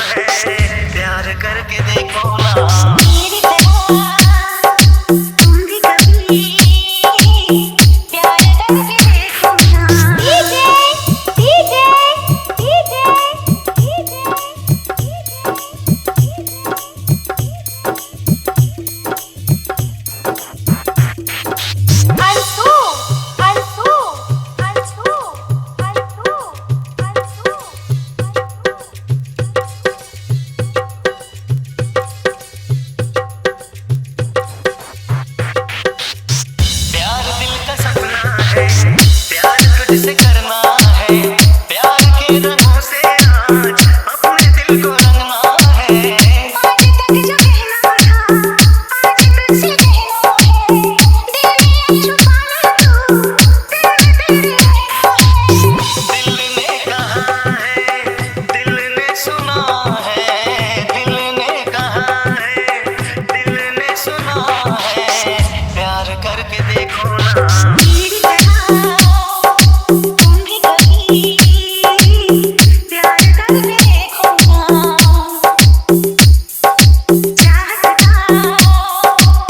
है, प्यार करके देखो ना। मेरी तरह तुम भी कभी प्यार करके देखो ना। DJ DJ DJ DJ Anshu Anshu Anshu Anshu Anshu प्यार दिल का सपना है, प्यार तुझसे करना है, प्यार के रंगों से आज अपने दिल को रंगना है। आज तक जो कहना था आज तुझसे कहना है। दिल में छुपाना तू दिल में तेरे रहना है। दिल ने कहा है, दिल ने सुना है, दिल ने कहा है, दिल ने सुना है, प्यार करके देखो ना। मेरी तरह तुम भी कभी प्यार करके देखो ना। चाहता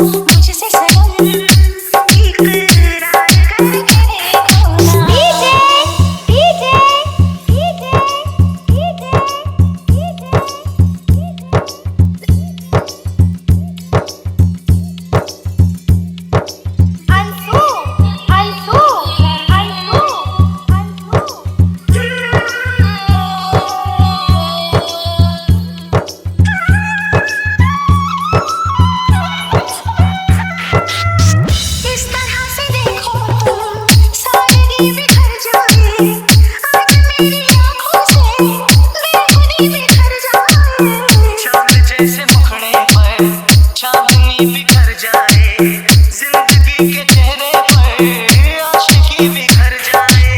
मुझसे सनम इकरार करके देखो ना। DJ DJ DJ DJ Anshu Anshu Anshu इस तरह से देखो तुम सादगी बिखर जाए। आज मेरी आँखों से बेखुदी बिखर जाए। चांद जैसे मुखड़े पर चांदनी बिखर जाए, जिंदगी के चेहरे पर आशिकी बिखर जाए।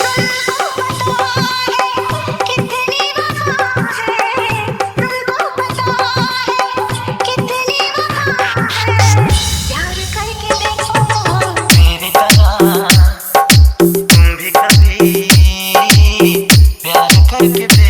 तुमको पता है कितनी वफा है। तुमको पता है कितनी वफा है। प्यार करके देखो ना। मेरी तरह तुम भी कभी प्यार करके देखो।